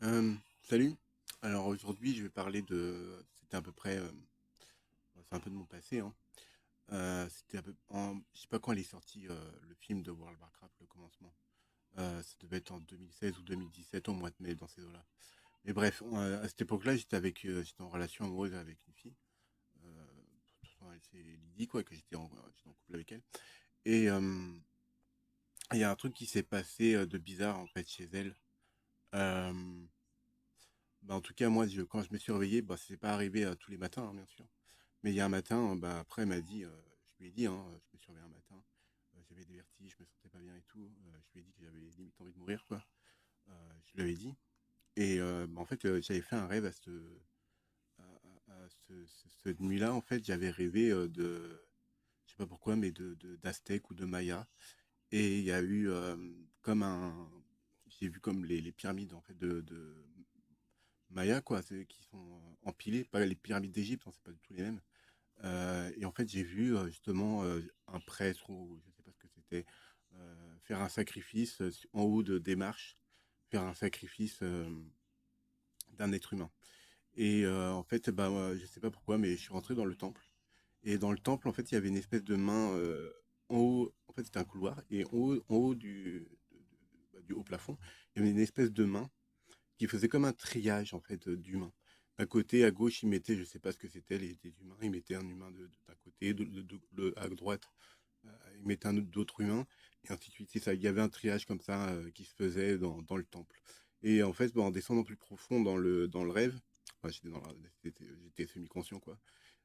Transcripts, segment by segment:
Salut. Alors aujourd'hui, je vais parler de. C'était à peu près. C'est un peu de mon passé, hein. C'était je sais pas quand il est sorti le film de World of Warcraft, le commencement. Ça devait être en 2016 ou 2017, au mois de mai, dans ces eaux-là. Mais bref, à cette époque-là, j'étais en relation amoureuse avec une fille. Euh, enfin, c'est Lydie, quoi, que j'étais en couple avec elle. Et il y a un truc qui s'est passé de bizarre, en fait, chez elle. Euh, Bah, en tout cas, moi, quand je me suis réveillé, bah, c'est pas arrivé tous les matins, hein, bien sûr. Mais il y a un matin, bah, après, elle m'a dit, je lui ai dit, hein, je me suis réveillé un matin, j'avais des vertiges, je me sentais pas bien et tout. Je lui ai dit que j'avais limite envie de mourir, quoi. Je lui avais dit. Et bah, en fait, j'avais fait un rêve cette nuit-là. En fait, j'avais rêvé je sais pas pourquoi, mais d'Aztèques ou de Maya. Et il y a eu comme un. J'ai vu comme les pyramides, en fait, de Maya, quoi, qui sont empilées, pas les pyramides d'Égypte, hein, c'est pas du tout les mêmes. Et en fait, j'ai vu justement un prêtre, ou je sais pas ce que c'était, faire un sacrifice en haut des marches, faire un sacrifice d'un être humain. Et en fait, bah, je sais pas pourquoi, mais je suis rentré dans le temple. Et dans le temple, en fait, il y avait une espèce de main en haut. En fait, c'était un couloir. Et en haut du haut plafond, il y avait une espèce de main qui faisait comme un triage en fait d'humains. D'un côté, à gauche, il mettait, je sais pas ce que c'était, des humains. Il mettait un humain d'un côté, à droite, il mettait un autre d'autres humains, et ainsi de suite. C'est ça. Il y avait un triage comme ça qui se faisait dans le temple. Et en fait, bon, en descendant plus profond dans le rêve, enfin, j'étais semi-conscient quoi.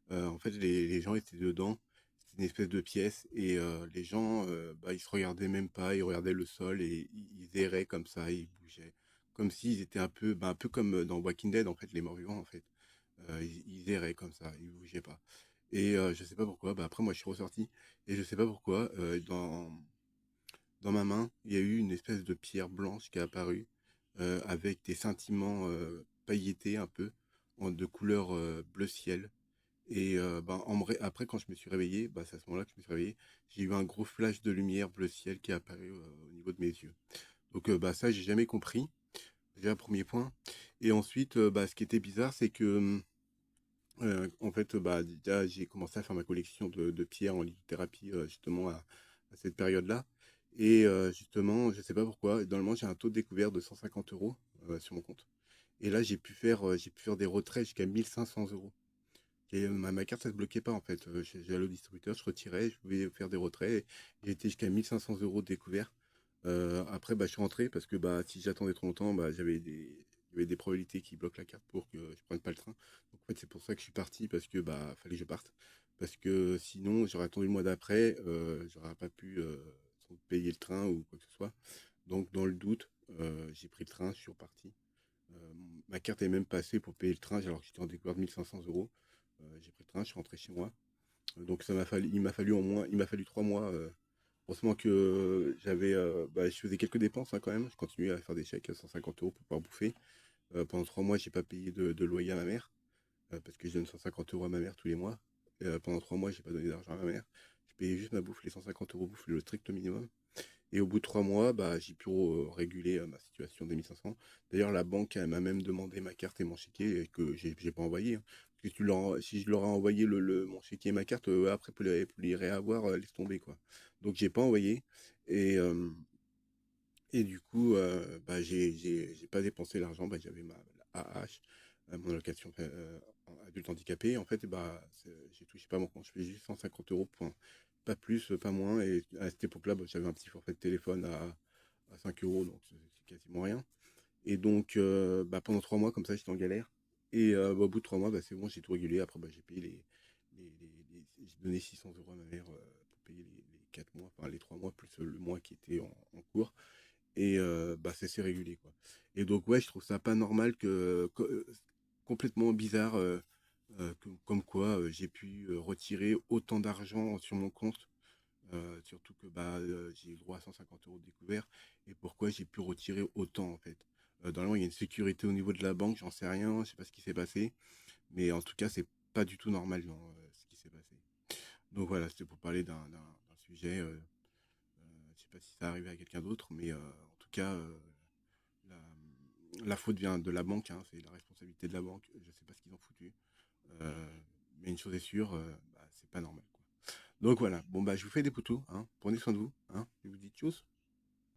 En fait, les gens étaient dedans. C'était une espèce de pièce et les gens, bah, ils se regardaient même pas, ils regardaient le sol et ils erraient comme ça, ils bougeaient, comme s'ils étaient un peu comme dans Walking Dead en fait, les morts-vivants en fait. Ils erraient comme ça, ils bougeaient pas. Et je sais pas pourquoi. Bah, après moi je suis ressorti et je sais pas pourquoi dans ma main il y a eu une espèce de pierre blanche qui est apparue avec des scintillements pailletés un peu de couleur bleu ciel. Et ben, après, quand je me suis réveillé, bah, c'est à ce moment-là que je me suis réveillé, j'ai eu un gros flash de lumière bleu ciel qui est apparu au niveau de mes yeux. Donc bah, ça, j'ai jamais compris. Déjà, premier point. Et ensuite, bah, ce qui était bizarre, c'est que en fait, bah, déjà, j'ai commencé à faire ma collection de pierres en lithothérapie justement à cette période-là. Et justement, je sais pas pourquoi, normalement, j'ai un taux de découvert de 150 euros sur mon compte. Et là, j'ai pu faire des retraits jusqu'à 1500 euros. Et ma carte, ça se bloquait pas en fait. J'allais au distributeur, je retirais, je pouvais faire des retraits. J'ai été jusqu'à 1500 euros de découvert. Après, bah, je suis rentré parce que bah, si j'attendais trop longtemps, bah, il y avait des probabilités qui bloquent la carte pour que je prenne pas le train. Donc en fait, c'est pour ça que je suis parti parce que bah, fallait que je parte. Parce que sinon, j'aurais attendu le mois d'après, j'aurais pas pu sans doute payer le train ou quoi que ce soit. Donc dans le doute, j'ai pris le train, je suis reparti. Ma carte est même passée pour payer le train alors que j'étais en découvert de 1500 euros. J'ai pris le train, je suis rentré chez moi. Donc il m'a fallu 3 mois. Heureusement que je faisais quelques dépenses hein, quand même. Je continuais à faire des chèques à 150 euros pour pouvoir bouffer. Pendant 3 mois, j'ai pas payé de loyer à ma mère parce que je donne 150 euros à ma mère tous les mois. Pendant 3 mois, j'ai pas donné d'argent à ma mère. Je payais juste ma bouffe, les 150 euros bouffe, le strict minimum. Et au bout de 3 mois, bah, j'ai pu réguler ma situation des 1500. D'ailleurs, la banque elle m'a même demandé ma carte et mon chéquier et que j'ai pas envoyé, hein. Parce que si je leur ai envoyé mon chéquier et ma carte, après pour les réavoir, laisse tomber quoi. Donc j'ai pas envoyé et du coup, bah, j'ai pas dépensé l'argent. Bah, j'avais ma la AH, mon allocation adulte handicapé. En fait, bah, j'ai touché pas mon compte. Je payais juste 150 euros, point. Pas plus, pas moins. Et à cette époque-là, bah, j'avais un petit forfait de téléphone à 5 euros, donc c'est quasiment rien. Et donc, bah, pendant 3 mois, comme ça, j'étais en galère. Et bah, au bout de 3 mois, bah, c'est bon, j'ai tout régulé. Après, bah, j'ai payé j'ai donné 600 euros à ma mère pour payer les 4 mois, enfin les 3 mois plus le mois qui était en cours. Et bah, c'est régulé, quoi. Et donc, ouais, je trouve ça pas normal complètement bizarre, comme quoi j'ai pu retirer autant d'argent sur mon compte, surtout que bah, j'ai eu droit à 150 euros de découvert, et pourquoi j'ai pu retirer autant, en fait. Normalement, il y a une sécurité au niveau de la banque, j'en sais rien, je sais pas ce qui s'est passé, mais en tout cas, c'est pas du tout normal, non, ce qui s'est passé. Donc voilà, c'était pour parler d'un sujet. Je sais pas si ça arrivé à quelqu'un d'autre, mais en tout cas, la- la faute vient de la banque, hein, c'est la responsabilité de la banque. Je sais pas ce qu'ils ont foutu. Euh, mais une chose est sûre, bah, c'est pas normal, quoi. Donc voilà. Bon, bah, je vous fais des poutous, hein. Prenez soin de vous, hein. Je vous dis tchuss.